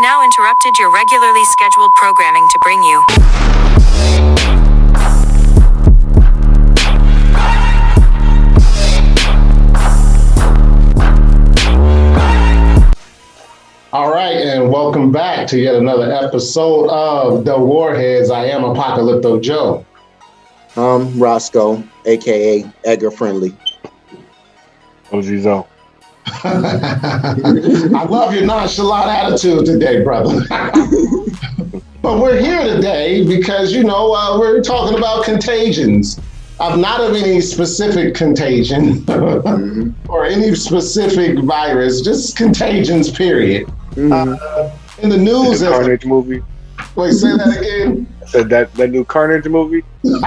now interrupted your regularly scheduled programming to bring you. All right, and welcome back to yet another episode of the Warheads. I am Apocalypto Joe. I'm Roscoe, aka Edgar Friendly. Ozizo. I love your nonchalant attitude today, brother. But we're here today because, we're talking about contagions. Not of any specific contagion or any specific virus, just contagions, period. In the news, the Carnage movie. Wait, say that again. I said that new Carnage movie. The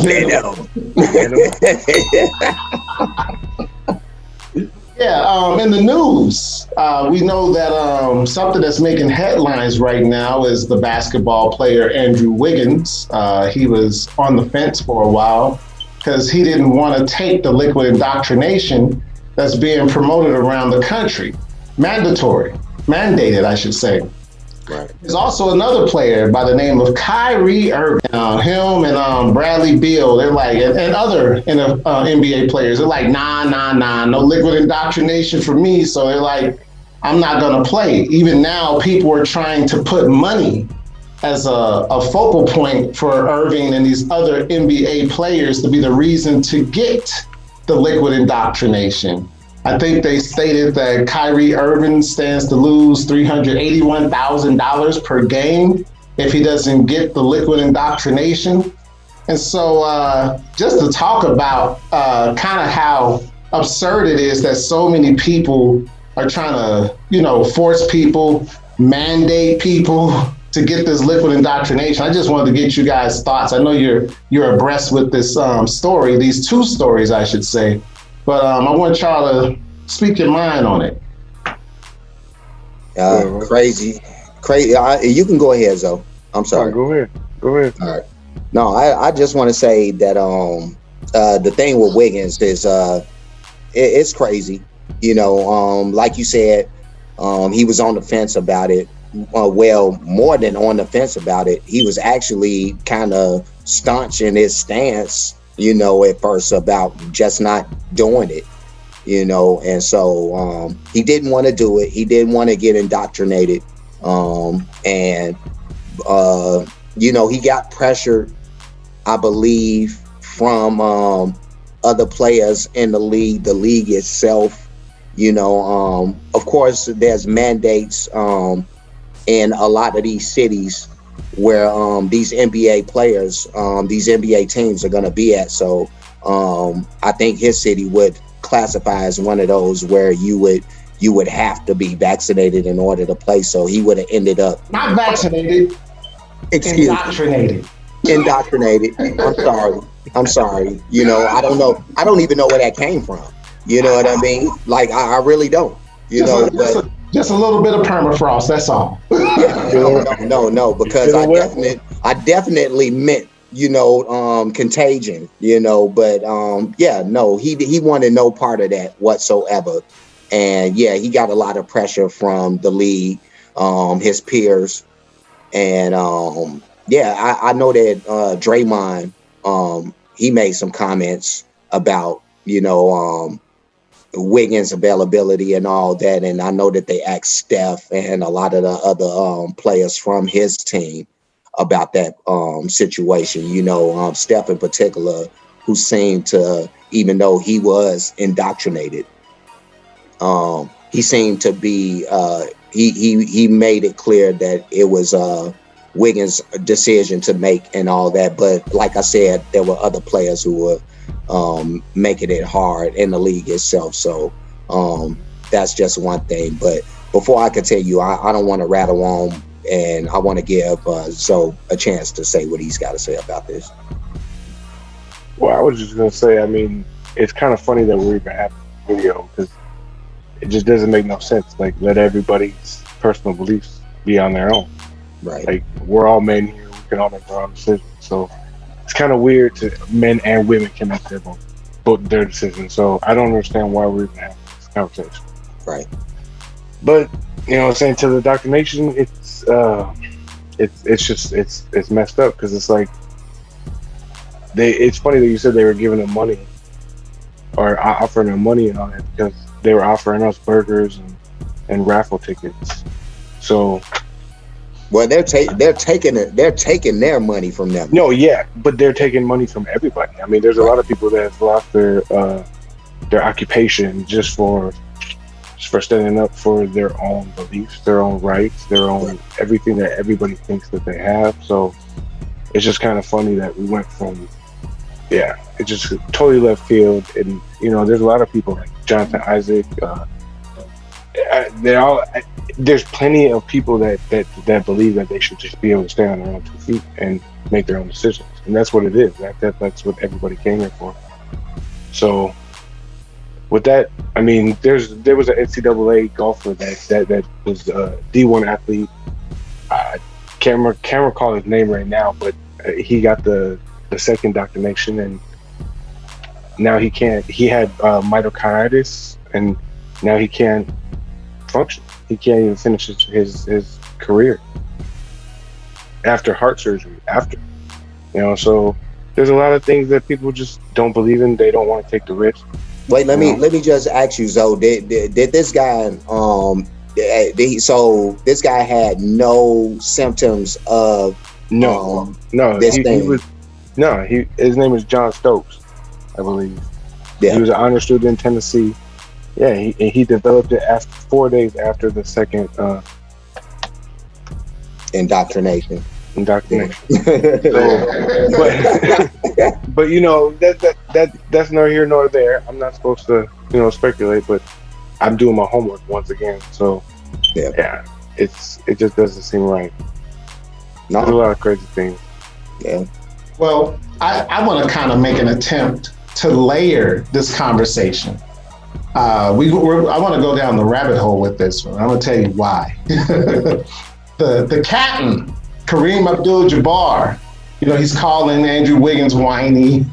Venom. Yeah, in the news, we know that something that's making headlines right now is the basketball player Andrew Wiggins. He was on the fence for a while because he didn't want to take the liquid indoctrination that's being promoted around the country. Mandated, I should say. Right. There's also another player by the name of Kyrie Erving. Him and Bradley Beal, they're like, and other NBA players, they're like, nah, no liquid indoctrination for me. So they're like, I'm not gonna play. Even now, people are trying to put money as a focal point for Erving and these other NBA players to be the reason to get the liquid indoctrination. I think they stated that Kyrie Erving stands to lose $381,000 per game if he doesn't get the liquid indoctrination. And so just to talk about kind of how absurd it is that so many people are trying to, force people, mandate people to get this liquid indoctrination. I just wanted to get you guys' thoughts. I know you're abreast with this story, these two stories, I should say. But I want y'all to speak your mind on it. Crazy. You can go ahead, Zoe. I'm sorry. Go ahead. All right. No, I just want to say that the thing with Wiggins is it's crazy. Like you said, he was on the fence about it. Well, more than on the fence about it, he was actually kind of staunch in his stance. At first about just not doing it, and so he didn't want to do it. He didn't want to get indoctrinated. He got pressured, I believe, from other players in the league itself. Of course, there's mandates in a lot of these cities where these NBA players, these NBA teams are going to be at. So I think his city would classify as one of those where you would have to be vaccinated in order to play. So he would have ended up not vaccinated, indoctrinated. I'm sorry. I don't know. I don't even know where that came from. You know what I mean? Like I really don't. Just a little bit of permafrost, that's all. No, because I definitely meant, contagion, but he wanted no part of that whatsoever. And he got a lot of pressure from the league, his peers. And I know that Draymond, he made some comments about, Wiggins' availability and all that, and I know that they asked Steph and a lot of the other players from his team about that situation. Steph in particular, who seemed to, even though he was indoctrinated, he seemed to be. He made it clear that it was Wiggins' decision to make and all that. But like I said, there were other players who were making it hard in the league itself. So that's just one thing. But before I continue, I don't want to rattle on, and I want to give Zoe a chance to say what he's got to say about this. Well, I was just going to say, it's kind of funny that we're even having a video because it just doesn't make no sense. Like, let everybody's personal beliefs be on their own. Right. Like, we're all men here. We can all make our own decisions. So it's kind of weird to men and women can make their decisions. So I don't understand why we're even having this conversation. Right. But You know what I'm saying? To the indoctrination, it's messed up because it's like it's funny that you said they were giving them money or offering them money and all that because they were offering us burgers and raffle tickets. So, well, they're taking their money from them. No, yeah, but they're taking money from everybody. I mean, there's a lot of people that have lost their occupation just for standing up for their own beliefs, their own rights, their own everything that everybody thinks that they have. So it's just kind of funny that we went from, it just totally left field. And, there's a lot of people like Jonathan Isaac. There's plenty of people that believe that they should just be able to stand on their own 2 feet and make their own decisions. And that's what it is. That's what everybody came here for. So, with that, I mean, there was an NCAA golfer that was a D1 athlete. Can't recall his name right now, but he got the second indoctrination, and now he can't. He had myocarditis, and now he can't function. He can't even finish his career after heart surgery. So there's a lot of things that people just don't believe in. They don't want to take the risk. Wait, let me just ask you, Zoe. Did this guy so this guy had no symptoms of his name is John Stokes, I believe. Yeah. He was an honor student in Tennessee. Yeah, he developed it after 4 days after the second indoctrination. So, but that's neither here nor there. I'm not supposed to speculate, but I'm doing my homework once again. So yeah, it just doesn't seem right. No. There's a lot of crazy things. Yeah. Well, I want to kind of make an attempt to layer this conversation. I want to go down the rabbit hole with this one. I'm going to tell you why. the captain, Kareem Abdul-Jabbar, he's calling Andrew Wiggins whiny,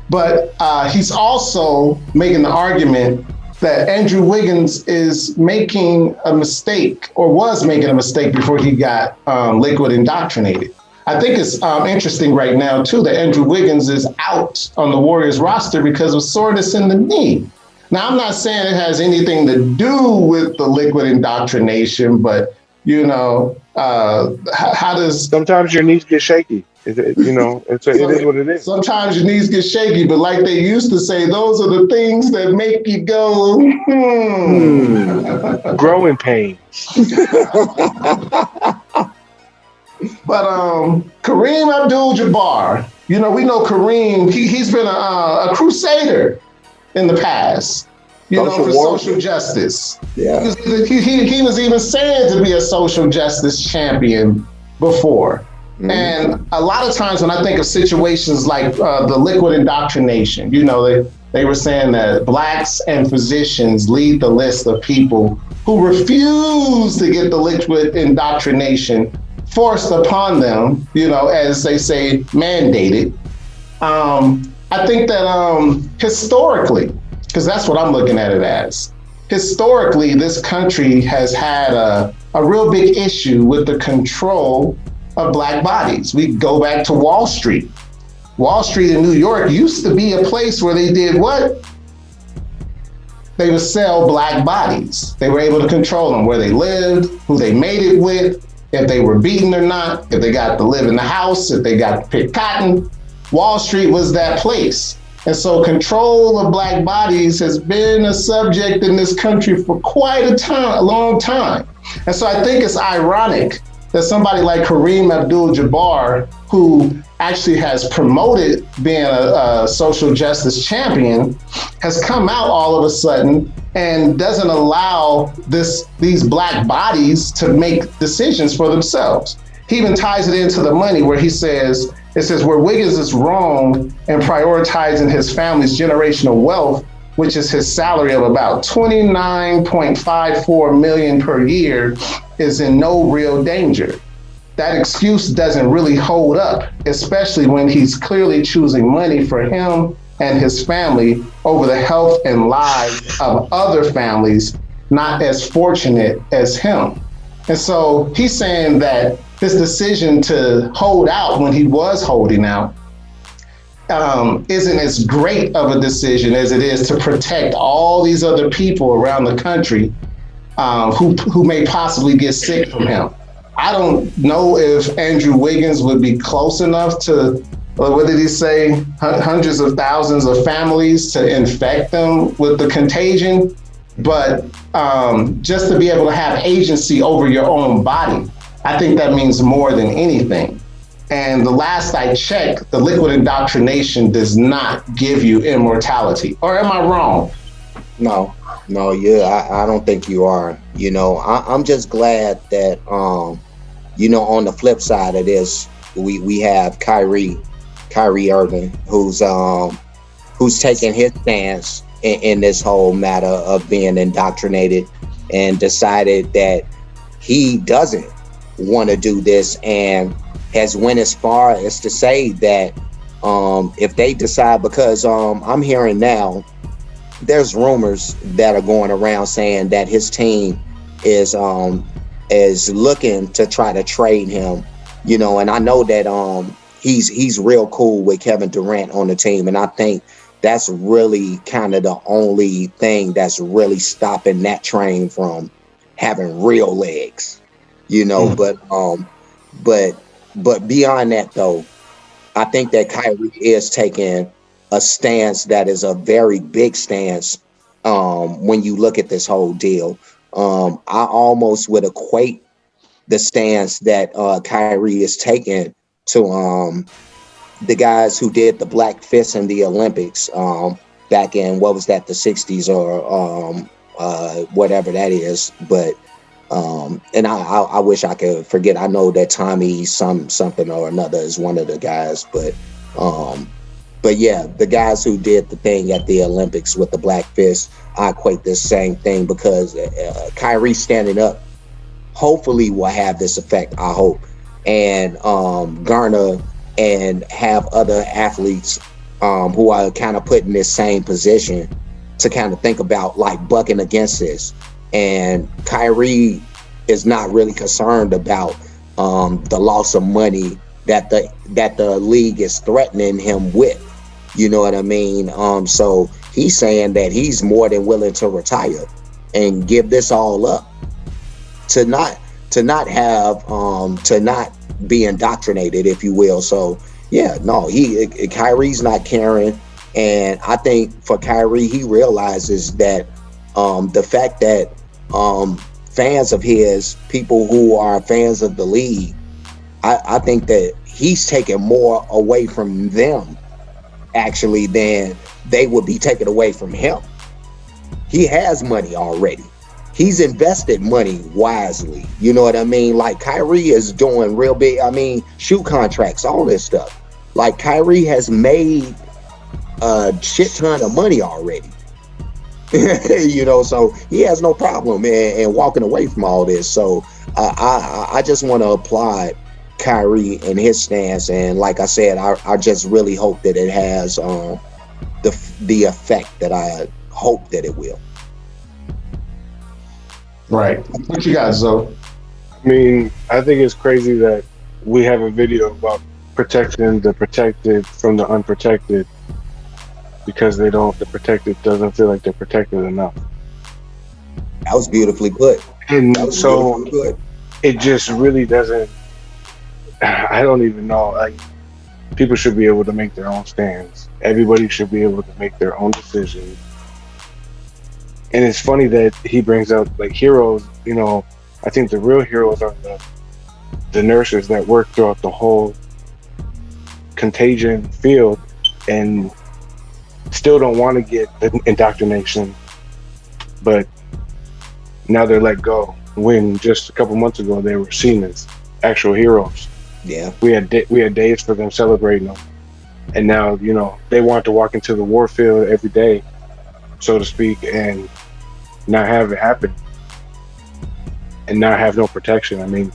but he's also making the argument that Andrew Wiggins is making a mistake or was making a mistake before he got liquid indoctrinated. I think it's interesting right now, too, that Andrew Wiggins is out on the Warriors roster because of soreness in the knee. Now, I'm not saying it has anything to do with the liquid indoctrination, but, how does... Sometimes your knees get shaky. It is what it is. Sometimes your knees get shaky, but like they used to say, those are the things that make you go, Growing pains. But Kareem Abdul-Jabbar, we know Kareem, he's been a crusader in the past, for social justice. Yeah. He was even said to be a social justice champion before. Mm-hmm. And a lot of times when I think of situations like the liquid indoctrination, they were saying that blacks and physicians lead the list of people who refuse to get the liquid indoctrination forced upon them, as they say, mandated. I think that historically, because that's what I'm looking at it as, historically, this country has had a real big issue with the control of black bodies. We go back to Wall Street. Wall Street in New York used to be a place where they did what? They would sell black bodies. They were able to control them, where they lived, who they mated with, if they were beaten or not, if they got to live in the house, if they got to pick cotton. Wall Street was that place. And so control of black bodies has been a subject in this country for quite a long time. And so I think it's ironic that somebody like Kareem Abdul-Jabbar, who actually has promoted being a social justice champion, has come out all of a sudden and doesn't allow these black bodies to make decisions for themselves. He even ties it into the money where it says where Wiggins is wrong in prioritizing his family's generational wealth, which is his salary of about $29.54 million per year, is in no real danger. That excuse doesn't really hold up, especially when he's clearly choosing money for him and his family over the health and lives of other families not as fortunate as him. And so he's saying that his decision to hold out when he was holding out isn't as great of a decision as it is to protect all these other people around the country who may possibly get sick from him. I don't know if Andrew Wiggins would be close enough to, what did he say, hundreds of thousands of families to infect them with the contagion. But just to be able to have agency over your own body, I think that means more than anything. And the last I checked, the liquid indoctrination does not give you immortality. Or am I wrong? No, yeah, I don't think you are. You know, I'm just glad that, you know, on the flip side of this, we have Kyrie Erving, who's taking his stance in this whole matter of being indoctrinated and decided that he doesn't want to do this, and has went as far as to say that if they decide, because I'm hearing now there's rumors that are going around saying that his team is looking to try to trade him, you know, and I know that he's real cool with Kevin Durant on the team, and I think that's really kind of the only thing that's really stopping that train from having real legs, you know. But beyond that, though, I think that Kyrie is taking a stance that is a very big stance when you look at this whole deal. I almost would equate the stance that Kyrie is taking to the guys who did the black fist in the Olympics back in, what was that, the 60s or whatever that is. But and I wish I could forget. I know that Tommy something or another is one of the guys, but yeah, the guys who did the thing at the Olympics with the black fist, I equate this same thing, because Kyrie standing up hopefully will have this effect, I hope, and garner and have other athletes who are kind of put in this same position to kind of think about like bucking against this. And Kyrie is not really concerned about the loss of money that the league is threatening him with. You know what I mean? So he's saying that he's more than willing to retire and give this all up to not be indoctrinated, if you will. So yeah, no, Kyrie's not caring. And I think for Kyrie, he realizes that the fact that fans of his, people who are fans of the league, I think that he's taking more away from them actually than they would be taken away from him. He has money already. He's invested money wisely. You know what I mean? Like Kyrie is doing real big, I mean, shoe contracts, all this stuff. Like Kyrie has made a shit ton of money already. You know, so he has no problem in walking away from all this. So I just want to applaud Kyrie and his stance, and like I said, I just really hope that it has the effect that I hope that it will. Right. What you got, Zoe? I mean, I think it's crazy that we have a video about protecting the protected from the unprotected, because the protected doesn't feel like they're protected enough. That was beautifully put. And so it just really doesn't, I don't even know, like, people should be able to make their own stands. Everybody should be able to make their own decisions. And it's funny that he brings up like heroes, you know. I think the real heroes are the nurses that work throughout the whole contagion field and still don't want to get the indoctrination, but now they're let go, when just a couple months ago they were seen as actual heroes. Yeah, we had days for them celebrating them, and now, you know, they want to walk into the war field every day, so to speak, and not have it happen and not have no protection. I mean,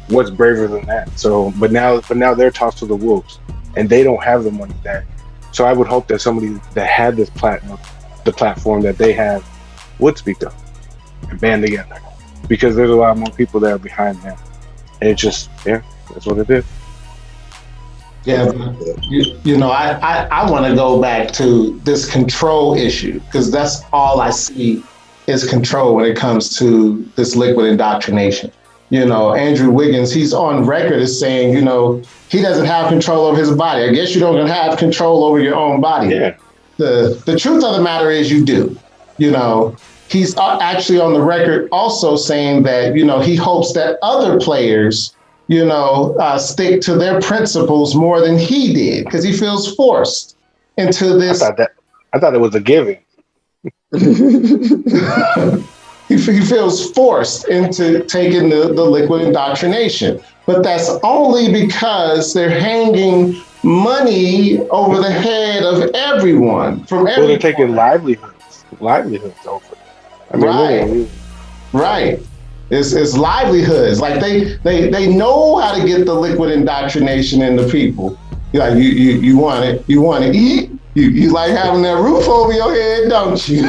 what's braver than that? So, but now they're tossed to the wolves, and they don't have the money that. So I would hope that somebody that had this the platform that they have, would speak up. and band together, because there's a lot more people that are behind him. And it's just, yeah, that's what it is. Yeah, I want to go back to this control issue, because that's all I see is control when it comes to this liquid indoctrination. Andrew Wiggins, he's on record as saying, he doesn't have control over his body. I guess you don't have control over your own body. Yeah. The truth of the matter is you do. He's actually on the record also saying that, he hopes that other players stick to their principles more than he did, because he feels forced into this. I thought it was a giving. He feels forced into taking the liquid indoctrination, but that's only because they're hanging money over the head of everyone. Well, they're taking livelihoods over. I mean, right. Right. It's livelihoods. Like they know how to get the liquid indoctrination into people. Like you want it. You want to eat. You like having that roof over your head, don't you?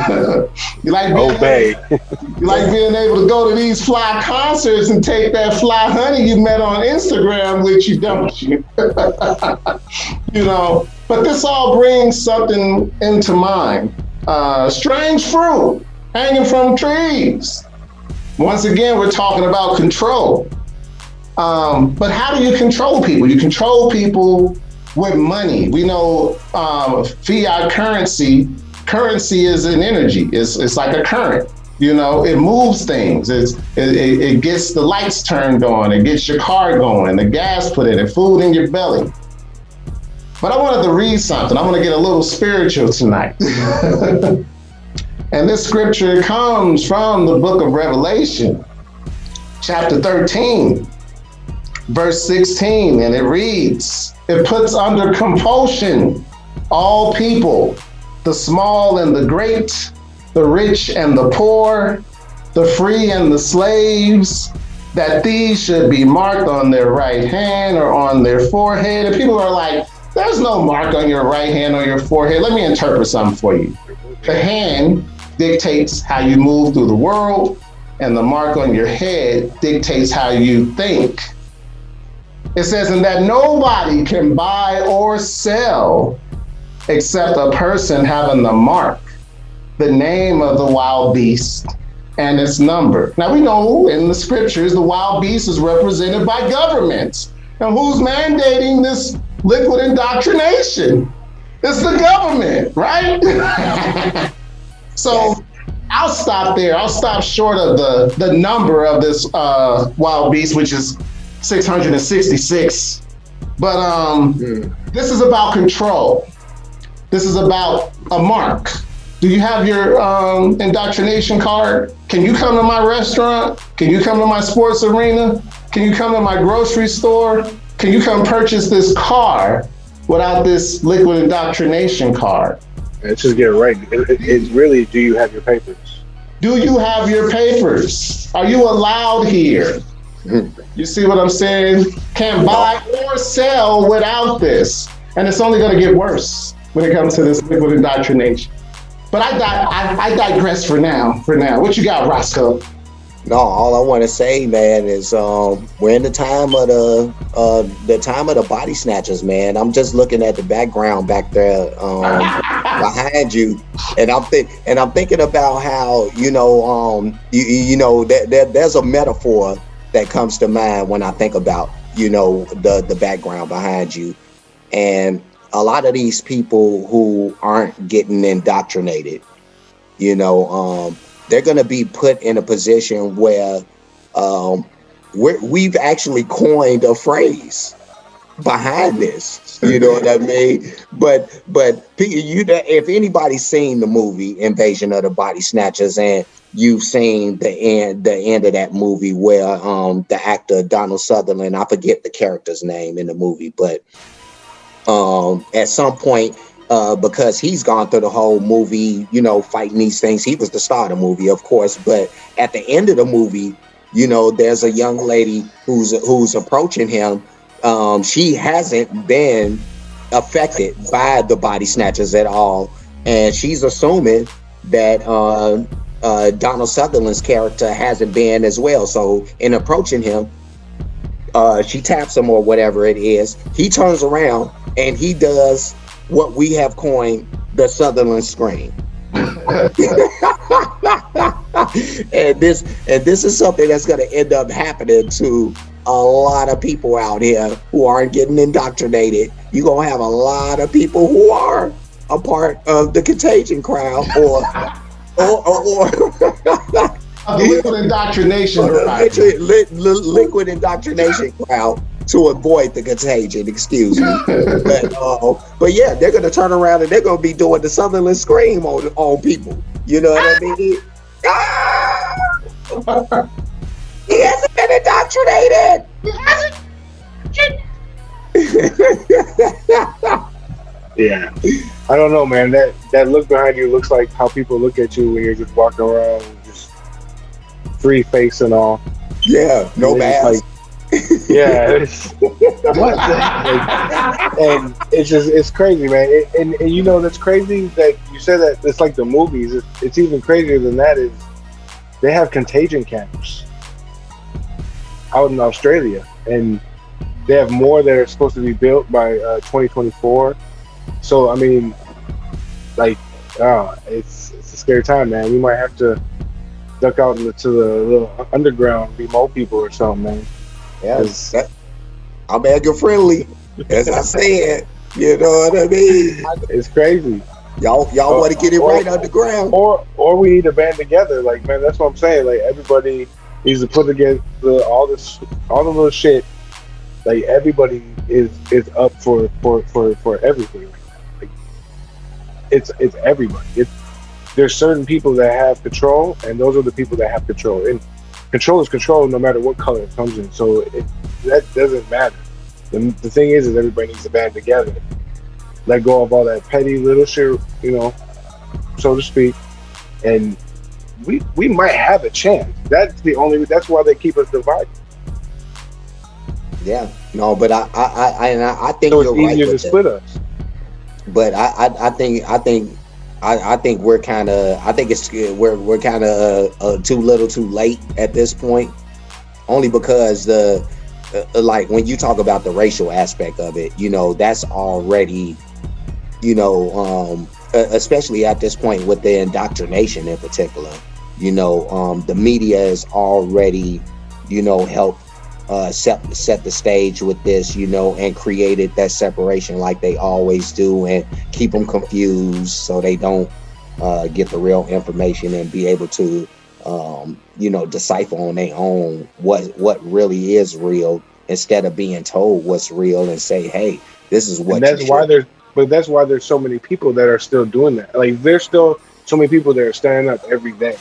You like being able to go to these fly concerts and take that fly honey you met on Instagram with you, don't you? But this all brings something into mind. Strange fruit hanging from trees. Once again, we're talking about control. But how do you control people? You control people with money. We know fiat currency is an energy. It's like a current. It moves things. It gets the lights turned on. It gets your car going, the gas put in it, food in your belly. But I wanted to read something. I want to get a little spiritual tonight. And this scripture comes from the book of Revelation, chapter 13, verse 16, and it reads, "It puts under compulsion all people, the small and the great, the rich and the poor, the free and the slaves, that these should be marked on their right hand or on their forehead." And people are like, there's no mark on your right hand or your forehead. Let me interpret something for you. The hand dictates how you move through the world, and the mark on your head dictates how you think. It says, "And that nobody can buy or sell except a person having the mark, the name of the wild beast, and its number." Now we know in the scriptures, the wild beast is represented by governments. And who's mandating this liquid indoctrination? It's the government, right? So I'll stop there. I'll stop short of the number of this wild beast, which is 666. But this is about control. This is about a mark. Do you have your indoctrination card? Can you come to my restaurant? Can you come to my sports arena? Can you come to my grocery store? Can you come purchase this car without this liquid indoctrination card? Let's just get it right. It's really, do you have your papers? Do you have your papers? Are you allowed here? You see what I'm saying? Can't buy or sell without this. And it's only going to get worse when it comes to this liquid indoctrination. But I digress for now. What you got, Roscoe? No, all I want to say, man, is we're in the time of the body snatchers, man. I'm just looking at the background back there behind you, and I'm thinking about how there's a metaphor that comes to mind when I think about the background behind you, and a lot of these people who aren't getting indoctrinated, they're going to be put in a position where we've actually coined a phrase behind this. You know what I mean? But if anybody's seen the movie Invasion of the Body Snatchers, and you've seen the end of that movie where the actor Donald Sutherland, I forget the character's name in the movie, but at some point, because he's gone through the whole movie, fighting these things. He was the star of the movie, of course, but at the end of the movie, there's a young lady who's approaching him. She hasn't been affected by the body snatchers at all, and she's assuming that Donald Sutherland's character hasn't been as well. So in approaching him, she taps him or whatever it is. He turns around and he does what we have coined the Sutherland scream. and this is something that's going to end up happening to a lot of people out here who aren't getting indoctrinated. You're going to have a lot of people who are a part of the contagion crowd or liquid indoctrination, liquid indoctrination crowd to avoid the contagion. Excuse me, but yeah, they're gonna turn around and they're gonna be doing the Sutherland scream on people. You know what I mean? He hasn't been indoctrinated. Yeah, I don't know, man. That look behind you looks like how people look at you when you're just walking around, just free face and all. Yeah, no mask. Yeah, what? And it's crazy, man. And you know that's crazy that you said that. It's like the movies. It's even crazier than that. Is they have contagion camps out in Australia, and they have more that are supposed to be built by 2024. So I mean, like, it's a scary time, man. We might have to duck out into the little underground, be mole people or something, man. Yeah, I'm agile friendly, as I said. You know what I mean? It's crazy. Y'all want to get it right underground, or we need to band together. Like, man, that's what I'm saying. Like, everybody needs to put together all the little shit. Like, everybody is up for everything right now. Like, it's everybody. There's certain people that have control, and those are the people that have control. And control is control, no matter what color it comes in. So that doesn't matter. The thing is everybody needs to band together, let go of all that petty little shit, you know, so to speak, and we might have a chance. That's why they keep us divided. Yeah, no, but I think so you're it's easier right to split us. But I think we're kind of, I think we're kind of too little too late at this point, only because like when you talk about the racial aspect of it, you know, that's already, you know, especially at this point with the indoctrination in particular, you know, the media is already, you know, helped set the stage with this, you know, and created that separation like they always do, and keep them confused so they don't get the real information and be able to, you know, decipher on their own what really is real, instead of being told what's real and say, hey, this is what. And that's why there's so many people that are still doing that. Like, there's still so many people that are standing up every day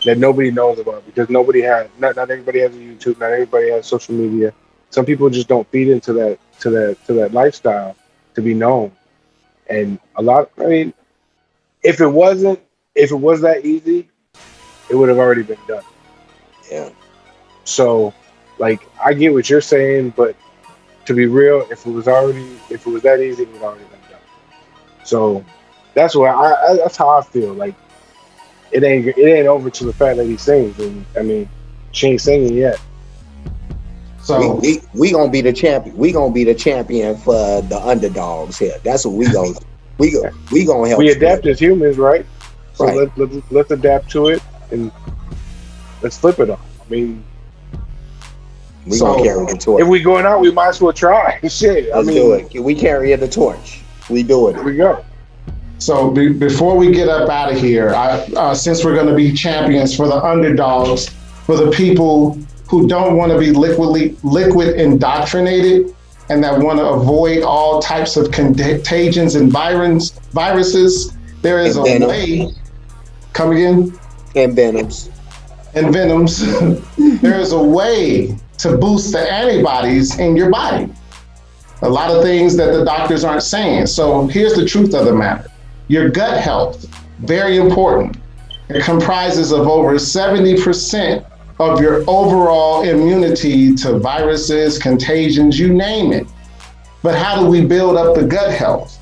that nobody knows about, because not everybody has a YouTube, not everybody has social media. Some people just don't feed into that lifestyle to be known. And I mean, if it was that easy, it would have already been done. Yeah. So, like, I get what you're saying, but to be real, if it was that easy, it would already been done. So that's how I feel. Like, it ain't over till the fat lady sings, and I mean, she ain't singing yet. So we gonna be the champion. We gonna be the champion for the underdogs here. That's what we gonna help. We adapt as humans, right? So right. Let's adapt to it, and let's flip it on. I mean, we gonna carry the torch. If we going out, we might as well try. Shit, let's do it. We carry the torch. We do it. Here we go. So before we get up out of here, since we're going to be champions for the underdogs, for the people who don't want to be liquid indoctrinated and that want to avoid all types of contagions and viruses, there is a way. Come again? And venoms. And venoms. There is a way to boost the antibodies in your body. A lot of things that the doctors aren't saying. So here's the truth of the matter. Your gut health, very important. It comprises of over 70% of your overall immunity to viruses, contagions, you name it. But how do we build up the gut health?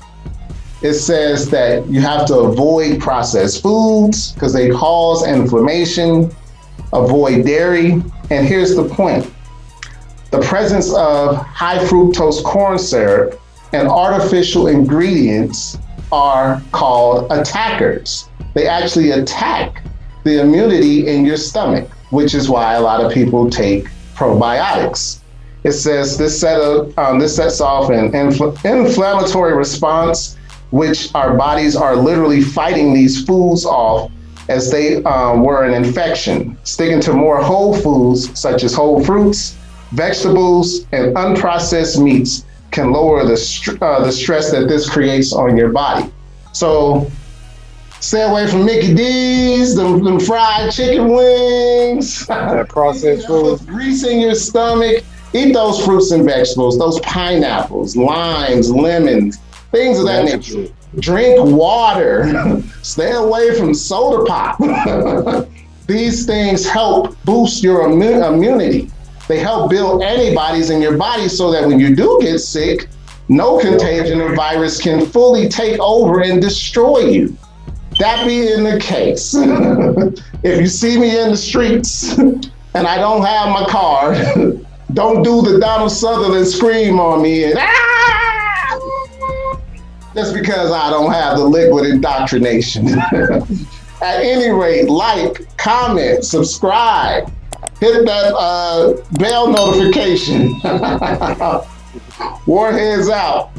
it says that you have to avoid processed foods because they cause inflammation, avoid dairy, and here's the point. The presence of high fructose corn syrup and artificial ingredients are called attackers. They actually attack the immunity in your stomach, which is why a lot of people take probiotics. It says this sets off an inflammatory response, which our bodies are literally fighting these foods off as they were an infection. Sticking to more whole foods, such as whole fruits, vegetables, and unprocessed meats can lower the stress that this creates on your body. So stay away from Mickey D's, them fried chicken wings, That processed food. grease in your stomach. Eat those fruits and vegetables, those pineapples, limes, lemons, things of that nature. Drink water. Stay away from soda pop. These things help boost your immunity. They help build antibodies in your body so that when you do get sick, no contagion or virus can fully take over and destroy you. That being the case, if you see me in the streets and I don't have my card, don't do the Donald Sutherland scream on me and just because I don't have the liquid indoctrination. At any rate, like, comment, subscribe, hit that bell notification. Warheads out.